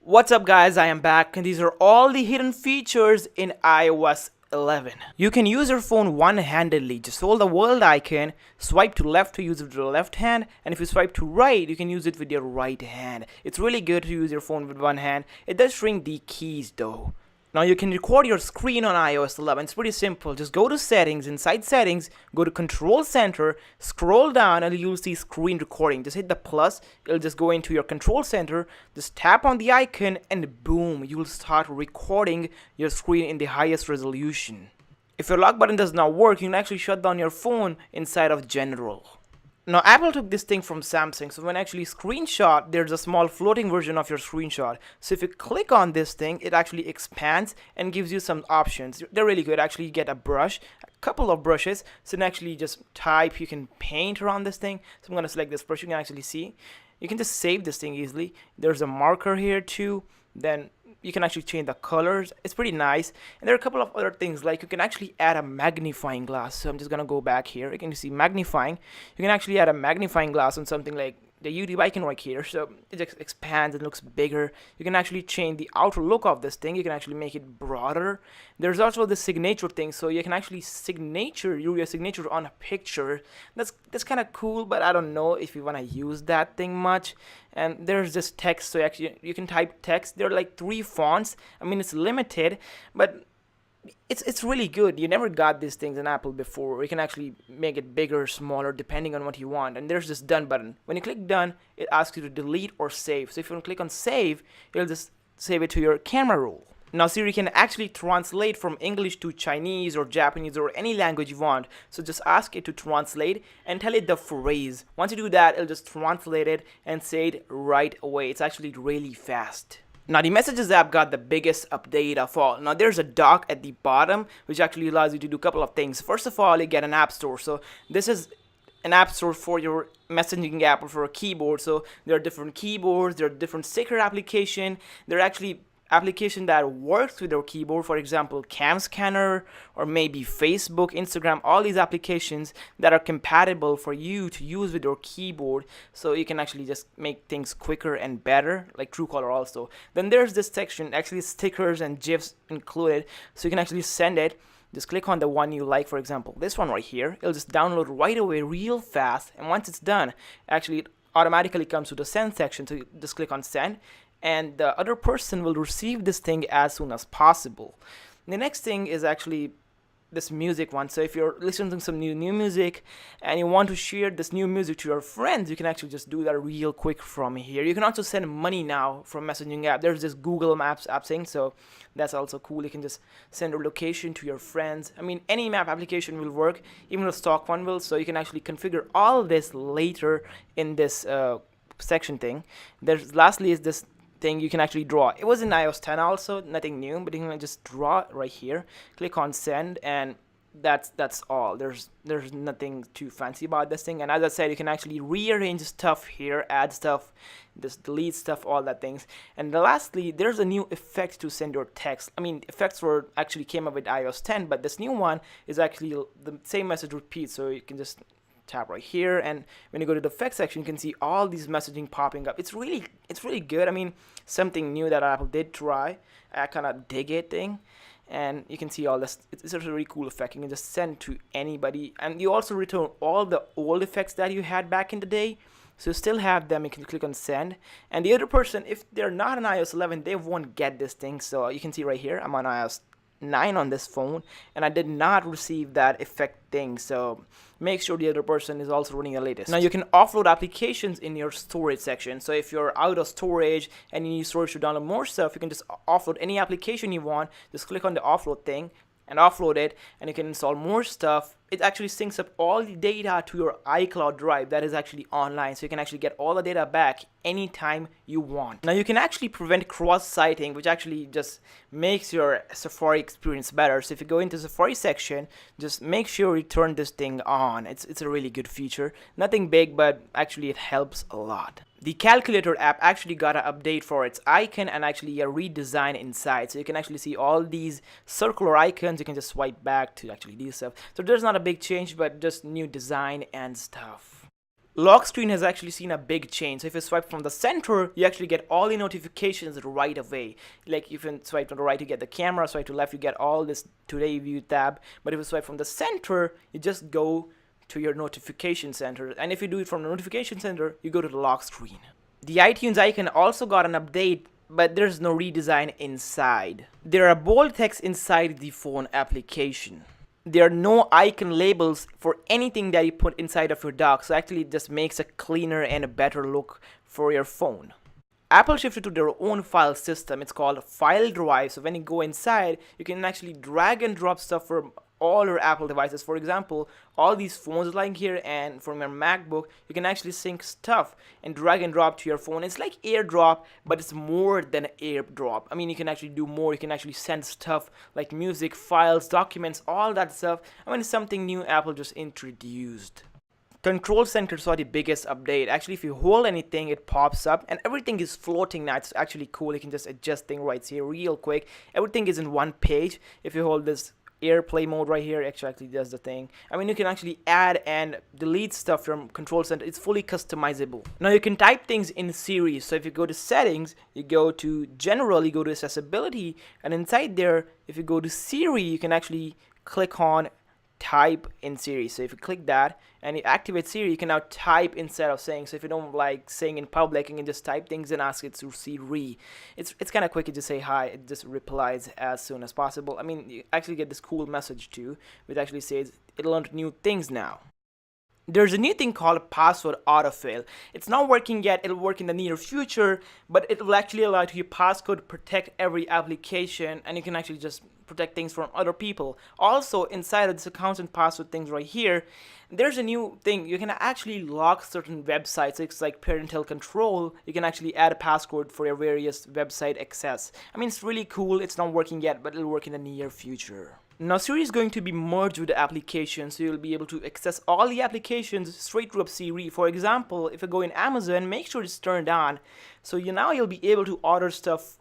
What's up guys, I am back and these are all the hidden features in iOS 11. You can use your phone one-handedly. Just hold the world icon, swipe to left to use it with the left hand, and if you swipe to right, you can use it with your right hand. It's really good to use your phone with one hand. It does shrink the keys though. Now you can record your screen on iOS 11. It's pretty simple. Just go to settings, inside settings, go to control center, scroll down and you'll see screen recording. Just hit the plus, it'll just go into your control center, just tap on the icon and boom, you'll start recording your screen in the highest resolution. If your lock button does not work, you can actually shut down your phone inside of general. Now Apple took this thing from Samsung, so when actually screenshot, there's a small floating version of your screenshot. So if you click on this thing, it actually expands and gives you some options. They're really good. Actually, you get a brush, a couple of brushes, so you can actually just type, you can paint around this thing. So I'm gonna select this brush, you can actually see. You can just save this thing easily. There's a marker here too. Then you can actually change the colors. It's pretty nice. And there are a couple of other things, like you can actually add a magnifying glass. So I'm just gonna go back here. You can see magnifying. You can actually add a magnifying glass on something like the YouTube icon right here, so it just expands and looks bigger. You can actually change the outer look of this thing. You can actually make it broader. There's also the signature thing, so you can actually your signature on a picture. That's kind of cool, but I don't know if you want to use that thing much. And there's this text, so actually you can type text. There are like 3 fonts. I mean, it's limited, but it's really good. You never got these things in Apple before. You can actually make it bigger, smaller, depending on what you want. And there's this done button. When you click done, it asks you to delete or save. So if you want to click on save, it'll just save it to your camera roll. Now Siri can actually translate from English to Chinese or Japanese or any language you want. So just ask it to translate and tell it the phrase. Once you do that, it'll just translate it and say it right away. It's actually really fast. Now the Messages app got the biggest update of all. Now there's a dock at the bottom which actually allows you to do a couple of things. First of all, you get an app store. So this is an app store for your messaging app or for a keyboard. So there are different keyboards, there are different sticker application. There are actually application that works with your keyboard, for example Cam Scanner or maybe Facebook, Instagram, all these applications that are compatible for you to use with your keyboard, so you can actually just make things quicker and better, like Truecaller also. Then there's this section, actually stickers and GIFs included, so you can actually send it. Just click on the one you like, for example this one right here. It'll just download right away real fast, and once it's done, actually it automatically comes to the send section, so you just click on send and the other person will receive this thing as soon as possible. The next thing is actually this music one. So if you're listening to some new music and you want to share this new music to your friends, you can actually just do that real quick from here. You can also send money now from messaging app. There's this Google Maps app thing, so that's also cool. You can just send a location to your friends. I mean, any map application will work, even the stock one will, so you can actually configure all this later in this section thing. There's lastly is this thing you can actually draw. It was in iOS 10 also, nothing new, but you can just draw it right here. Click on send and that's all. There's nothing too fancy about this thing. And as I said, you can actually rearrange stuff here, add stuff, just delete stuff, all that things. And lastly, there's a new effect to send your text. I mean, effects were actually came up with iOS 10, but this new one is actually the same message repeats, so you can just tap right here, and when you go to the effects section, you can see all these messaging popping up. It's really good. I mean, something new that Apple did try. I kind of dig it thing, and you can see all this. It's a really cool effect. You can just send to anybody, and you also return all the old effects that you had back in the day. So you still have them. You can click on send, and the other person, if they're not on iOS 11, they won't get this thing. So you can see right here, I'm on iOS 9 on this phone and I did not receive that effect thing, so make sure the other person is also running the latest. Now you can offload applications in your storage section. So if you're out of storage and you need storage to download more stuff, you can just offload any application you want. Just click on the offload thing and offload it, and you can install more stuff. It actually syncs up all the data to your iCloud drive that is actually online, so you can actually get all the data back anytime you want. Now you can actually prevent cross-sighting, which actually just makes your Safari experience better. So if you go into Safari section, just make sure you turn this thing on. It's a really good feature. Nothing big, but actually it helps a lot. The Calculator app actually got an update for its icon and actually a redesign inside, so you can actually see all these circular icons. You can just swipe back to actually do stuff. So there's not a big change, but just new design and stuff. Lock screen has actually seen a big change. So if you swipe from the center, you actually get all the notifications right away. Like if you swipe to the right, you get the camera. Swipe to the left, you get all this today view tab. But if you swipe from the center, you just go to your notification center. And if you do it from the notification center, you go to the lock screen. The iTunes icon also got an update, but there's no redesign inside. There are bold text inside the phone application. There are no icon labels for anything that you put inside of your dock, so actually it just makes a cleaner and a better look for your phone. Apple shifted to their own file system. It's called File Drive. So when you go inside, you can actually drag and drop stuff from all your Apple devices. For example, all these phones lying here, and from your MacBook, you can actually sync stuff and drag and drop to your phone. It's like AirDrop, but it's more than AirDrop. I mean, you can actually do more. You can actually send stuff like music, files, documents, all that stuff. I mean, it's something new Apple just introduced. Control Center saw the biggest update. Actually, if you hold anything, it pops up and everything is floating now. It's actually cool. You can just adjust things right here real quick. Everything is in one page. If you hold this AirPlay mode right here, it actually does the thing. I mean, you can actually add and delete stuff from Control Center. It's fully customizable. Now you can type things in Siri. So if you go to settings, you go to general, you go to accessibility, and inside there, if you go to Siri, you can actually click on type in Siri. So if you click that and you activate Siri, you can now type instead of saying. So if you don't like saying in public, you can just type things and ask it to Siri. It's kind of quick. You just say hi, it just replies as soon as possible. I mean, you actually get this cool message too, which actually says it'll learn new things now. There's a new thing called password autofill. It's not working yet. It'll work in the near future, but it will actually allow you to passcode protect every application, and you can actually just protect things from other people. Also, inside of this account and password things right here, there's a new thing. You can actually lock certain websites. It's like parental control. You can actually add a passcode for your various website access. I mean, it's really cool. It's not working yet, but it'll work in the near future. Now Siri is going to be merged with the application, so you'll be able to access all the applications straight through Siri. For example, if you go in Amazon, make sure it's turned on. So now you'll be able to order stuff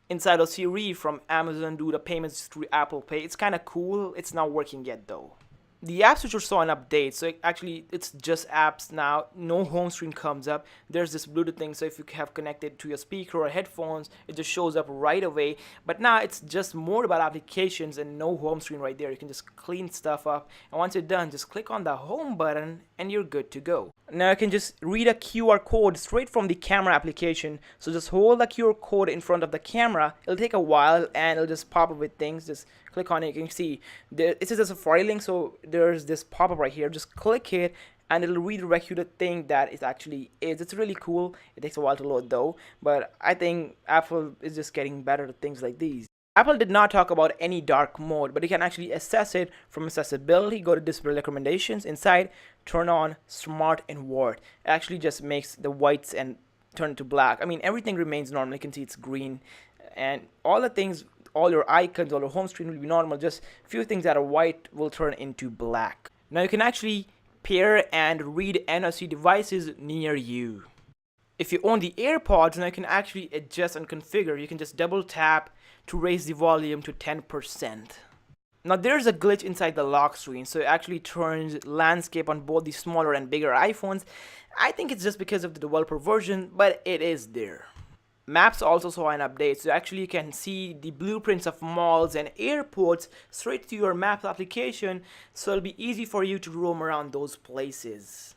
inside of Siri from Amazon, do the payments through Apple Pay. It's kind of cool. It's not working yet though. The app switcher saw an update, so it's just apps now. No home screen comes up. There's this Bluetooth thing, so if you have connected to your speaker or headphones, it just shows up right away. But now it's just more about applications and no home screen right there. You can just clean stuff up, and once you're done, just click on the home button and you're good to go. Now you can just read a QR code straight from the camera application. So just hold the QR code in front of the camera. It'll take a while and it'll just pop up with things. Just click on it. You can see this is a Safari link, so there's this pop-up right here. Just click it and it'll redirect you to the thing that it actually is. It's really cool. It takes a while to load though, but I think Apple is just getting better at things like these. Apple did not talk about any dark mode, but you can actually assess it from accessibility. Go to display recommendations. Inside, turn on smart and word. It actually just makes the whites and turn to black. I mean, everything remains normal. You can see it's green, and all the things, all your icons, all your home screen will be normal. Just a few things that are white will turn into black. Now you can actually pair and read NFC devices near you. If you own the AirPods, now you can actually adjust and configure. You can just double tap to raise the volume to 10%. Now there's a glitch inside the lock screen, so it actually turns landscape on both the smaller and bigger iPhones. I think it's just because of the developer version, but it is there. Maps also saw an update, so actually you can see the blueprints of malls and airports straight to your Maps application, so it'll be easy for you to roam around those places.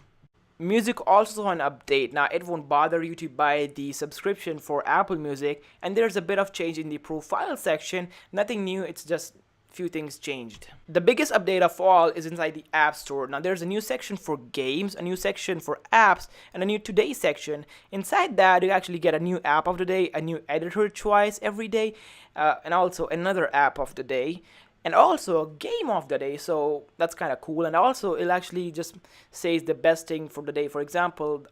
Music also saw an update. Now it won't bother you to buy the subscription for Apple Music, and there's a bit of change in the profile section. Nothing new, it's just few things changed. The biggest update of all is inside the App Store. Now there's a new section for games, a new section for apps, and a new Today section. Inside that, you actually get a new app of the day, a new editor choice every day, and also another app of the day, and also a game of the day. So that's kind of cool. And also it'll actually just says the best thing for the day. For example,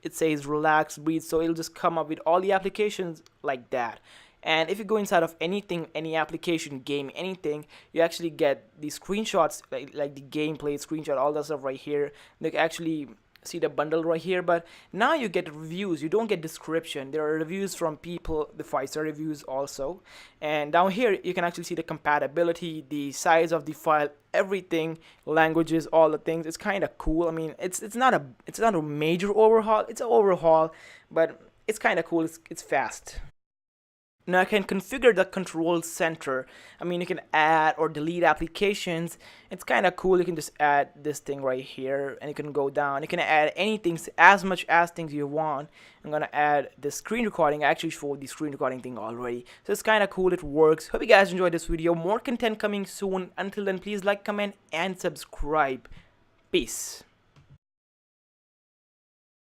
it says relax, breathe, so it'll just come up with all the applications like that. And if you go inside of anything, any application, game, anything, you actually get the screenshots, like the gameplay screenshot, all that stuff right here. They actually see the bundle right here. But now you get reviews, you don't get description. There are reviews from people, the 5-star reviews also. And down here you can actually see the compatibility, the size of the file, everything, languages, all the things. It's kind of cool. I mean, it's not a major overhaul. It's an overhaul, but it's kind of cool. It's fast. Now I can configure the control center. I mean, you can add or delete applications. It's kind of cool. You can just add this thing right here, and you can go down. You can add anything, as much as things you want. I'm gonna add the screen recording. I actually showed the screen recording thing already, so it's kind of cool. It works. Hope you guys enjoyed this video. More content coming soon. Until then, please like, comment, and subscribe. Peace.